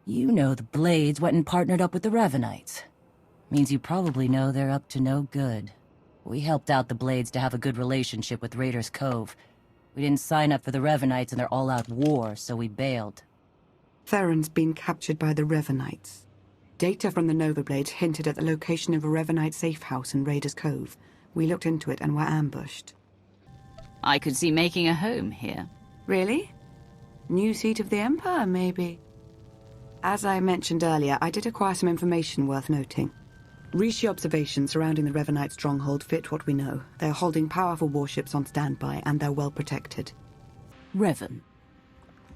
You know the Blades went and partnered up with the Revanites. Means you probably know they're up to no good. We helped out the Blades to have a good relationship with Raiders Cove. We didn't sign up for the Revanites and their all-out war, so we bailed. Theron's been captured by the Revanites. Data from the Nova Blades hinted at the location of a Revanite safe house in Raiders Cove. We looked into it and were ambushed. I could see making a home here. Really? New seat of the Empire, maybe? As I mentioned earlier, I did acquire some information worth noting. Rishi observations surrounding the Revanite stronghold fit what we know. They're holding powerful warships on standby, and they're well protected. Revan.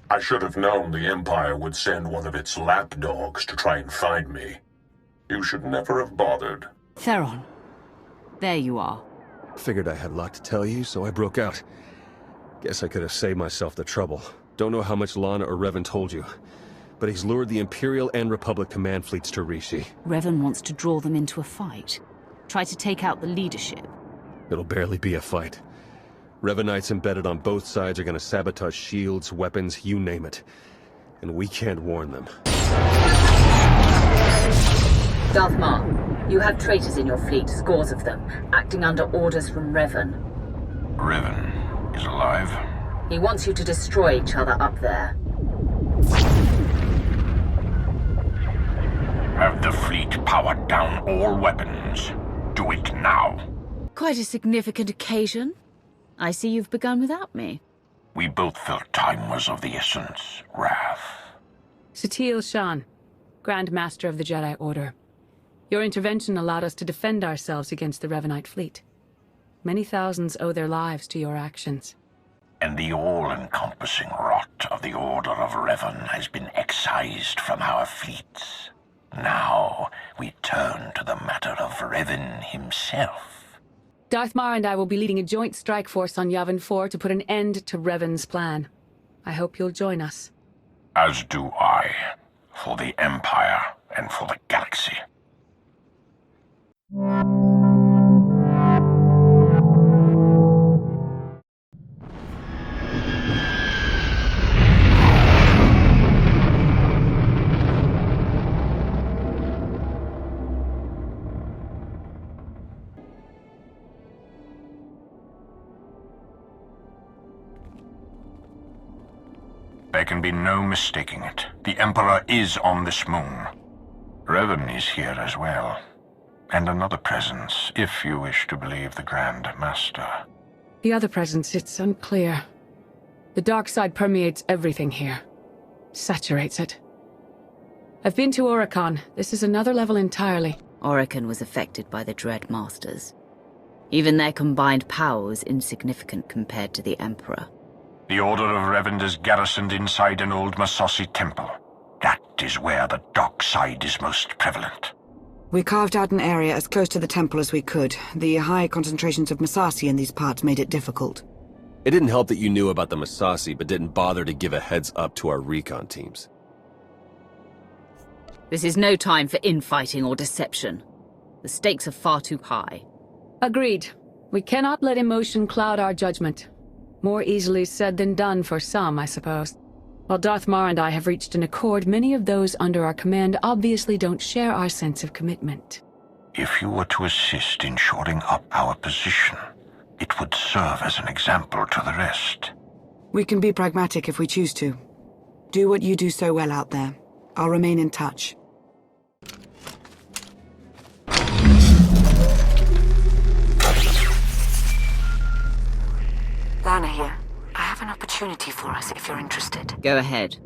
I should have known the Empire would send one of its lapdogs to try and find me. You should never have bothered. Theron. There you are. Figured I had a lot to tell you, so I broke out. Guess I could have saved myself the trouble. Don't know how much Lana or Revan told you, but he's lured the Imperial and Republic command fleets to Rishi. Revan wants to draw them into a fight. Try to take out the leadership. It'll barely be a fight. Revanites embedded on both sides are gonna sabotage shields, weapons, you name it. And we can't warn them. Darth Maul, you have traitors in your fleet, scores of them, acting under orders from Revan. Revan is alive? He wants you to destroy each other up there. Have the fleet powered down all weapons. Do it now. Quite a significant occasion. I see you've begun without me. We both felt time was of the essence, Wrath. Satele Shan, Grand Master of the Jedi Order. Your intervention allowed us to defend ourselves against the Revanite fleet. Many thousands owe their lives to your actions. And the all-encompassing rot of the Order of Revan has been excised from our fleets. Now we turn to the matter of Revan himself. Darth Mar and I will be leading a joint strike force on Yavin 4 to put an end to Revan's plan. I hope you'll join us. As do I, for the Empire and for the galaxy. There can be no mistaking it. The Emperor is on this moon. Revan is here as well. And another presence, if you wish to believe the Grand Master. The other presence, it's unclear. The dark side permeates everything here. Saturates it. I've been to Oricon. This is another level entirely. Oricon was affected by the Dread Masters. Even their combined power was insignificant compared to the Emperor. The Order of Revan is garrisoned inside an old Massassi temple. That is where the dark side is most prevalent. We carved out an area as close to the temple as we could. The high concentrations of Massassi in these parts made it difficult. It didn't help that you knew about the Massassi, but didn't bother to give a heads up to our recon teams. This is no time for infighting or deception. The stakes are far too high. Agreed. We cannot let emotion cloud our judgment. More easily said than done for some, I suppose. While Darth Mar and I have reached an accord, many of those under our command obviously don't share our sense of commitment. If you were to assist in shoring up our position, it would serve as an example to the rest. We can be pragmatic if we choose to. Do what you do so well out there. I'll remain in touch. Lana here. I have an opportunity for us if you're interested. Go ahead.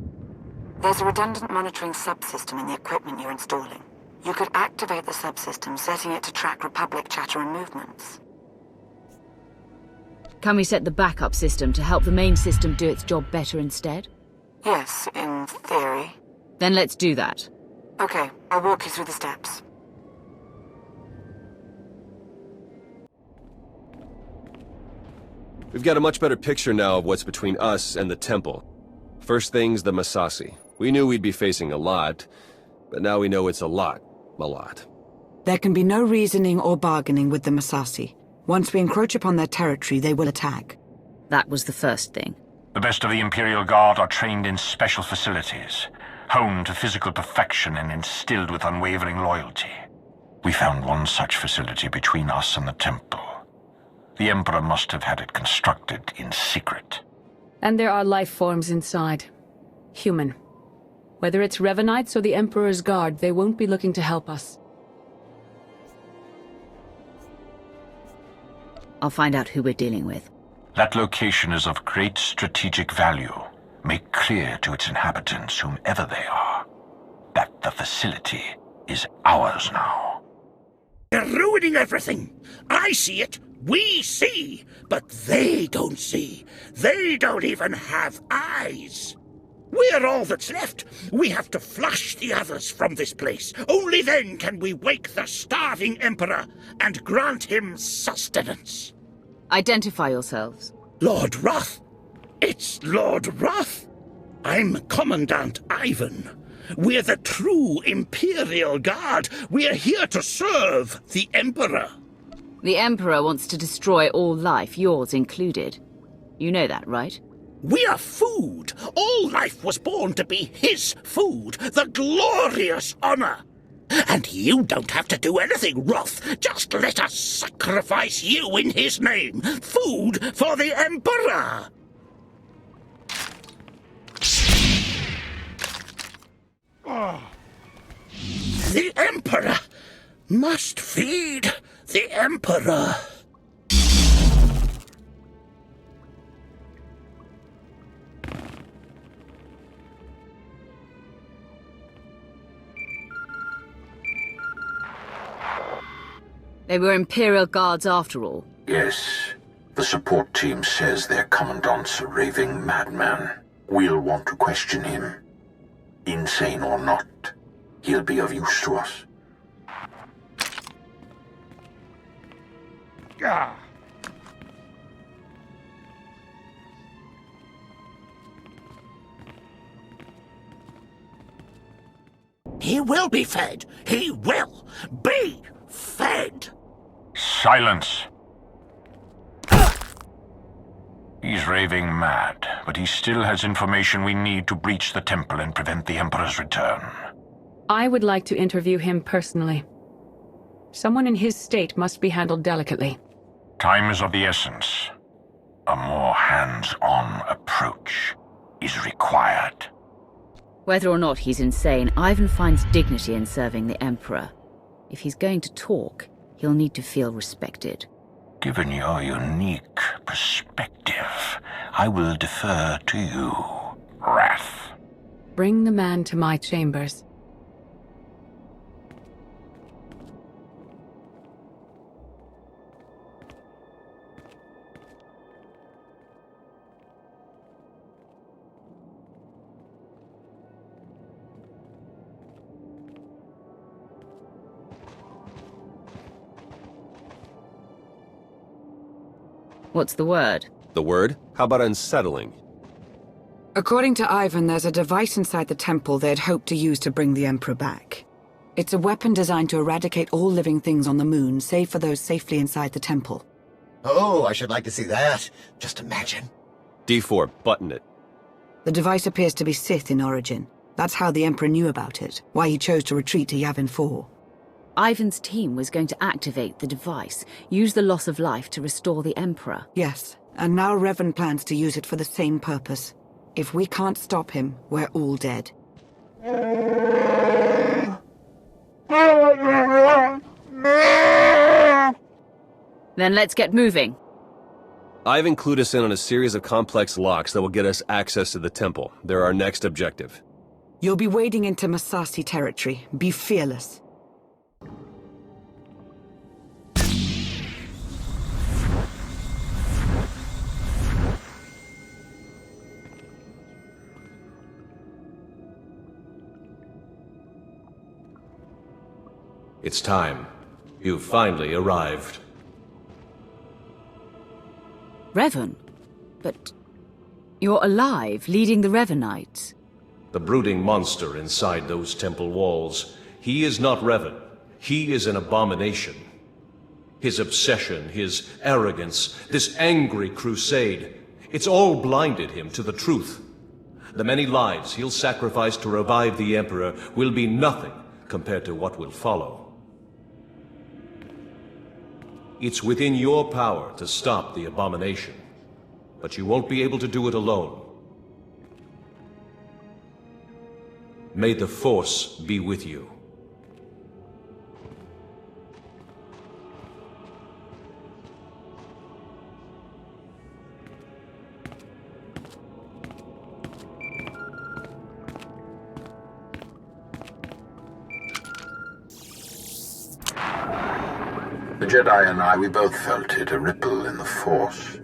There's a redundant monitoring subsystem in the equipment you're installing. You could activate the subsystem, setting it to track Republic chatter and movements. Can we set the backup system to help the main system do its job better instead? Yes, in theory. Then let's do that. Okay, I'll walk you through the steps. We've got a much better picture now of what's between us and the temple. First thing's the Massassi. We knew we'd be facing a lot, but now we know it's a lot. A lot. There can be no reasoning or bargaining with the Massassi. Once we encroach upon their territory, they will attack. That was the first thing. The best of the Imperial Guard are trained in special facilities. honed to physical perfection and instilled with unwavering loyalty. We found one such facility between us and the temple. The Emperor must have had it constructed in secret. And there are life forms inside. Human. Whether it's Revanites or the Emperor's Guard, they won't be looking to help us. I'll find out who we're dealing with. That location is of great strategic value. Make clear to its inhabitants, whomever they are, that the facility is ours now. They're ruining everything. I see it. We see. But they don't see. They don't even have eyes. We're all that's left. We have to flush the others from this place. Only then can we wake the starving Emperor and grant him sustenance. Identify yourselves. Lord Roth. It's Lord Roth. I'm Commandant Ivan. We're the true Imperial Guard. We're here to serve the Emperor. The Emperor wants to destroy all life, yours included. You know that, right? We are food. All life was born to be his food, the glorious honor. And you don't have to do anything, Roth. Just let us sacrifice you in his name. Food for the Emperor. The Emperor must feed the Emperor. They were Imperial Guards after all. Yes. The support team says their commandant's a raving madman. We'll want to question him. Insane or not, he'll be of use to us. He will be fed. He will be fed. Silence! He's raving mad, but he still has information we need to breach the temple and prevent the Emperor's return. I would like to interview him personally. Someone in his state must be handled delicately. Time is of the essence. A more hands-on approach is required. Whether or not he's insane, Ivan finds dignity in serving the Emperor. If he's going to talk, he'll need to feel respected. Given your unique perspective, I will defer to you, Wrath. Bring the man to my chambers. What's the word? The word? How about unsettling? According to Ivan, there's a device inside the temple they'd hoped to use to bring the Emperor back. It's a weapon designed to eradicate all living things on the moon, save for those safely inside the temple. Oh, I should like to see that. Just imagine. D4, button it. The device appears to be Sith in origin. That's how the Emperor knew about it, why he chose to retreat to Yavin 4. Ivan's team was going to activate the device, use the loss of life to restore the Emperor. Yes, and now Revan plans to use it for the same purpose. If we can't stop him, we're all dead. Then let's get moving. Ivan clued us in on a series of complex locks that will get us access to the temple. They're our next objective. You'll be wading into Masasi territory. Be fearless. It's time. You've finally arrived. Revan? But you're alive, leading the Revanites. The brooding monster inside those temple walls. He is not Revan. He is an abomination. His obsession, his arrogance, this angry crusade, it's all blinded him to the truth. The many lives he'll sacrifice to revive the Emperor will be nothing compared to what will follow. It's within your power to stop the abomination, but you won't be able to do it alone. May the Force be with you. The Jedi and I, we both felt it, a ripple in the Force.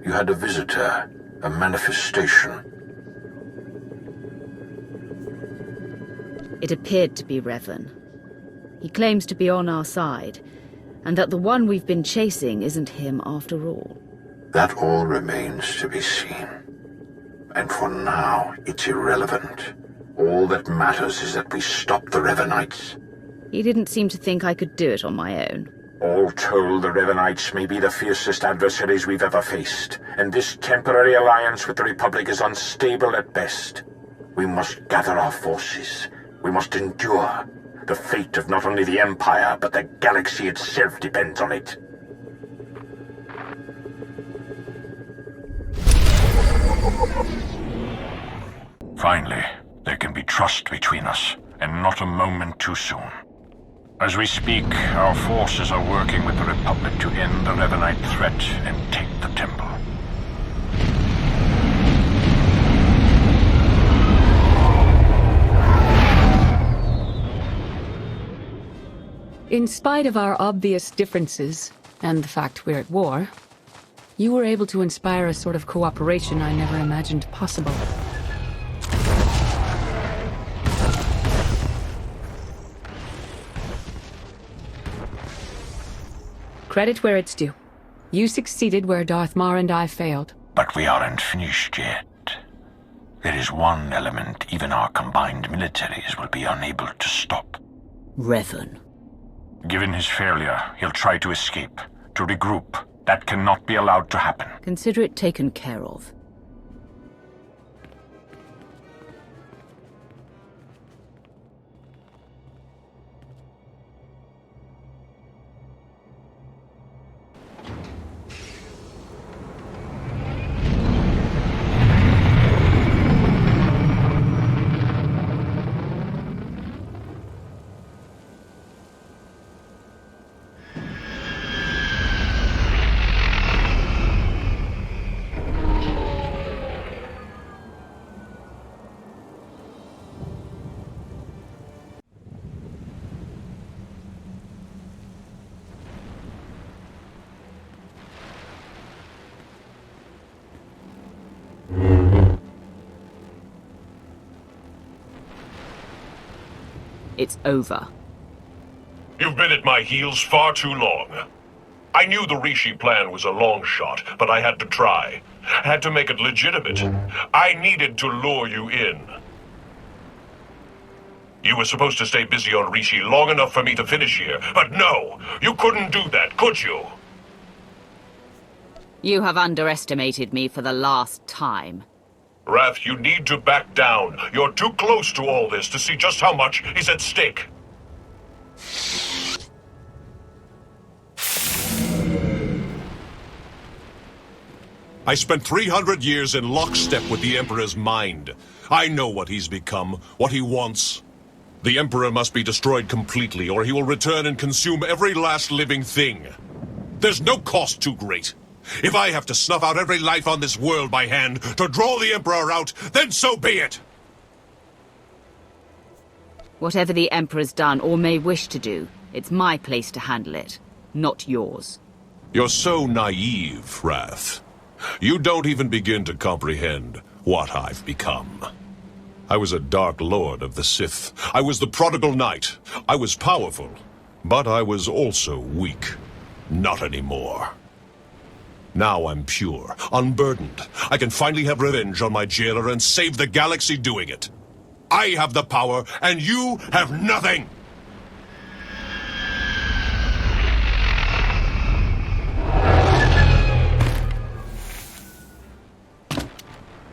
You had a visitor, a manifestation. It appeared to be Revan. He claims to be on our side, and that the one we've been chasing isn't him after all. That all remains to be seen. And for now, it's irrelevant. All that matters is that we stop the Revanites. He didn't seem to think I could do it on my own. All told, the Revanites may be the fiercest adversaries we've ever faced, and this temporary alliance with the Republic is unstable at best. We must gather our forces. We must endure. The fate of not only the Empire, but the galaxy itself depends on it. Finally, there can be trust between us, and not a moment too soon. As we speak, our forces are working with the Republic to end the Revanite threat and take the temple. In spite of our obvious differences, and the fact we're at war, you were able to inspire a sort of cooperation I never imagined possible. Credit where it's due. You succeeded where Darth Mar and I failed. But we aren't finished yet. There is one element even our combined militaries will be unable to stop. Revan. Given his failure, he'll try to escape, to regroup. That cannot be allowed to happen. Consider it taken care of. It's over. You've been at my heels far too long. I knew the Rishi plan was a long shot, but I had to try. Had to make it legitimate. I needed to lure you in. You were supposed to stay busy on Rishi long enough for me to finish here, but no! You couldn't do that, could you? You have underestimated me for the last time. Wrath, you need to back down. You're too close to all this to see just how much is at stake. I spent 300 years in lockstep with the Emperor's mind. I know what he's become, what he wants. The Emperor must be destroyed completely, or he will return and consume every last living thing. There's no cost too great. If I have to snuff out every life on this world by hand to draw the Emperor out, then so be it! Whatever the Emperor's done or may wish to do, it's my place to handle it, not yours. You're so naive, Wrath. You don't even begin to comprehend what I've become. I was a Dark Lord of the Sith. I was the prodigal knight. I was powerful, but I was also weak. Not anymore. Now I'm pure, unburdened. I can finally have revenge on my jailer and save the galaxy doing it. I have the power, and you have nothing!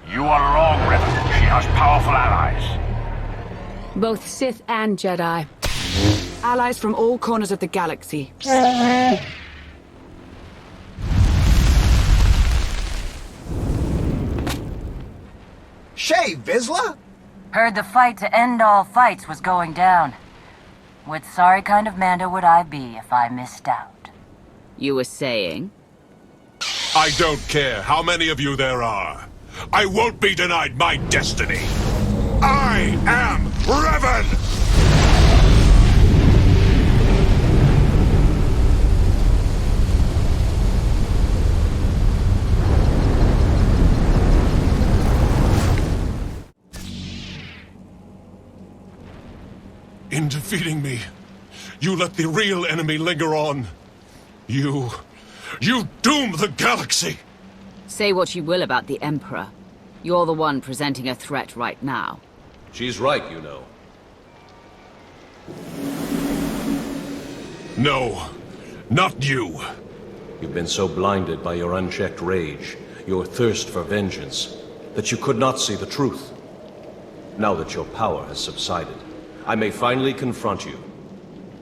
You are wrong, Revan. She has Both Sith and Jedi. Allies from all corners of the galaxy. Shay, Vizsla? Heard the fight to end all fights was going down. What sorry kind of Mando would I be if I missed out? You were saying? I don't care how many of you there are. I won't be denied my destiny. I am Revan! In defeating me, you let the real enemy linger on. You doom the galaxy! Say what you will about the Emperor. You're the one presenting a threat right now. She's right, you know. No, not you. You've been so blinded by your unchecked rage, your thirst for vengeance, that you could not see the truth. Now that your power has subsided, I may finally confront you.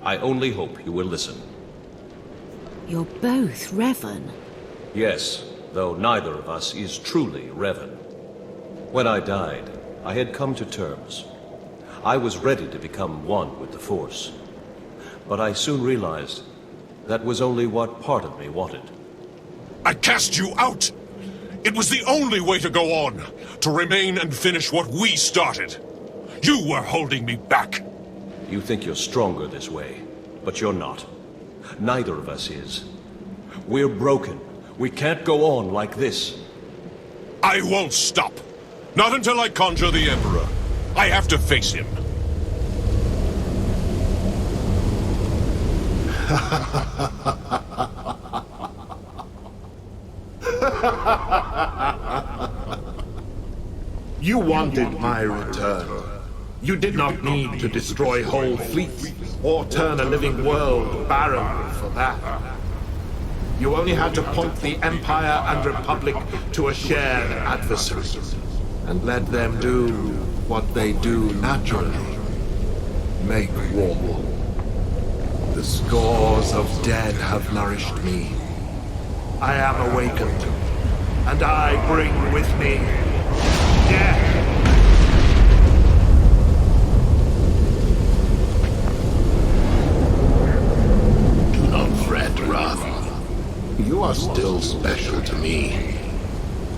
I only hope you will listen. You're both Revan. Yes, though neither of us is truly Revan. When I died, I had come to terms. I was ready to become one with the Force. But I soon realized that was only what part of me wanted. I cast you out! It was the only way to go on, to remain and finish what we started. You were holding me back. You think you're stronger this way, but you're not. Neither of us is. We're broken. We can't go on like this. I won't stop. Not until I conjure the Emperor. I have to face him. You wanted my return. You did not need to destroy whole fleets or turn a living world barren for that. You only had to point the Empire and Republic to a shared adversary and let them do what they do naturally. Make war. The scores of dead have nourished me. I am awakened, and I bring with me death. Do not fret, Wrath. You are still special to me.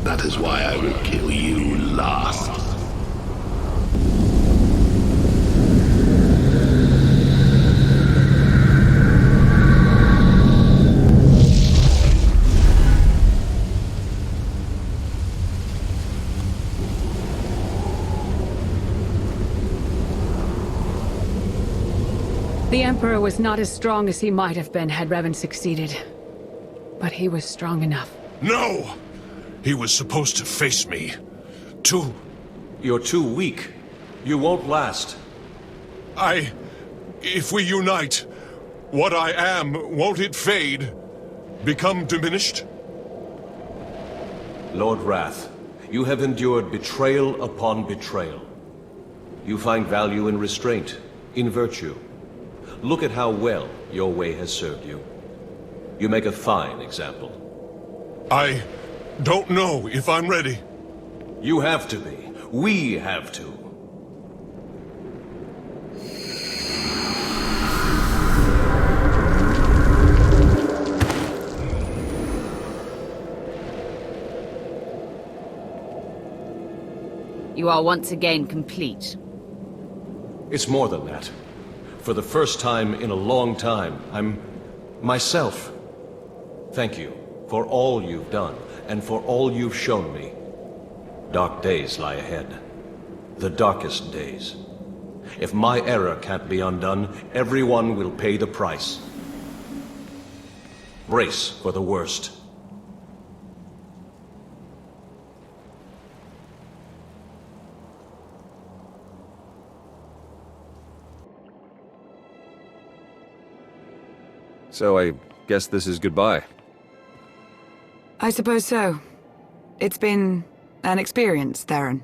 That is why I will kill you last. The Emperor was not as strong as he might have been had Revan succeeded. But he was strong enough. No! He was supposed to face me. You're too weak. You won't last. If we unite, what I am, won't it fade? Become diminished? Lord Wrath, you have endured betrayal upon betrayal. You find value in restraint, in virtue. Look at how well your way has served you. You make a fine example. I don't know if I'm ready. You have to be. We have to. You are once again complete. It's more than that. For the first time in a long time, I'm myself. Thank you for all you've done, and for all you've shown me. Dark days lie ahead. The darkest days. If my error can't be undone, everyone will pay the price. Brace for the worst. So I guess this is goodbye. I suppose so. It's been an experience, Theron.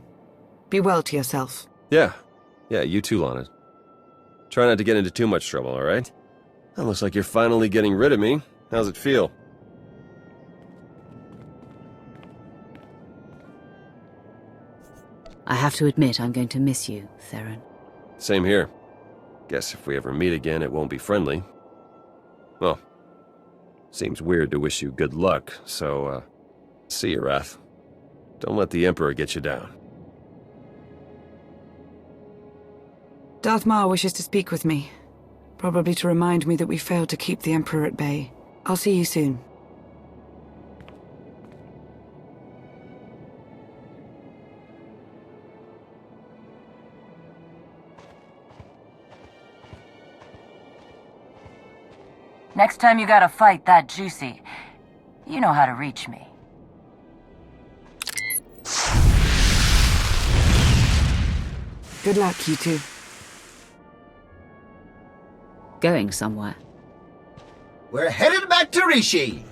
Be well to yourself. Yeah. Yeah, you too, Lana. Try not to get into too much trouble, alright? That looks like you're finally getting rid of me. How's it feel? I have to admit I'm going to miss you, Theron. Same here. Guess if we ever meet again, it won't be friendly. Well, seems weird to wish you good luck, so, see you, Wrath. Don't let the Emperor get you down. Darth Maul wishes to speak with me. Probably to remind me that we failed to keep the Emperor at bay. I'll see you soon. Next time you got a fight that juicy, you know how to reach me. Good luck, you two. Going somewhere. We're headed back to Rishi.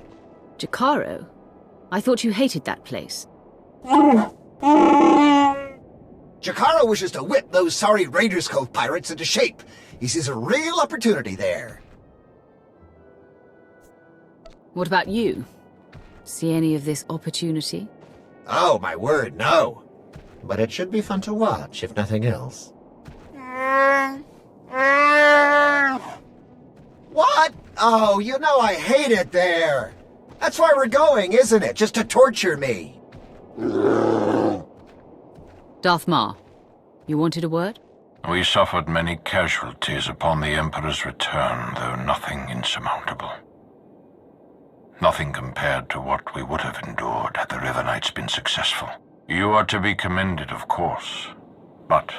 Xearolu? I thought you hated that place. Jakaro wishes to whip those sorry Raiders Cove pirates into shape. He sees a real opportunity there. What about you? See any of this opportunity? Oh, my word, no. But it should be fun to watch, if nothing else. What? Oh, you know I hate it there. That's why we're going, isn't it? Just to torture me. Darth Maul, you wanted a word? We suffered many casualties upon the Emperor's return, though nothing insurmountable. Nothing compared to what we would have endured had the Revanites been successful. You are to be commended, of course, but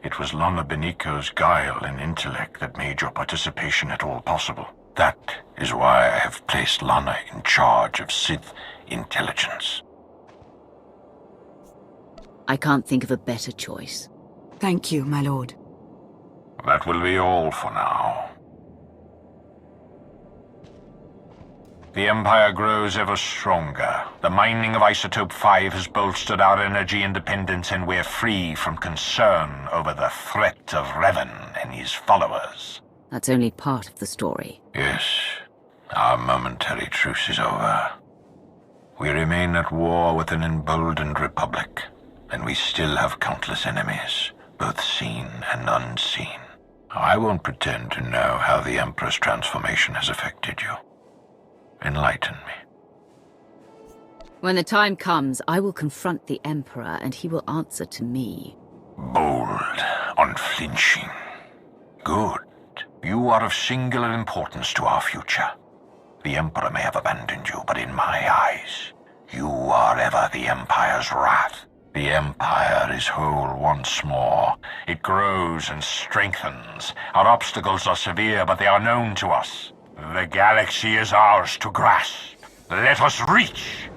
it was Lana Beniko's guile and intellect that made your participation at all possible. That is why I have placed Lana in charge of Sith intelligence. I can't think of a better choice. Thank you, my lord. That will be all for now. The Empire grows ever stronger. The mining of Isotope 5 has bolstered our energy independence, and we're free from concern over the threat of Revan and his followers. That's only part of the story. Yes, our momentary truce is over. We remain at war with an emboldened republic, and we still have countless enemies, both seen and unseen. I won't pretend to know how the Emperor's transformation has affected you. Enlighten me. When the time comes, I will confront the Emperor, and he will answer to me. Bold, unflinching. Good. You are of singular importance to our future. The Emperor may have abandoned you, but in my eyes, you are ever the Empire's wrath. The Empire is whole once more. It grows and strengthens. Our obstacles are severe, but they are known to us. The galaxy is ours to grasp. Let us reach!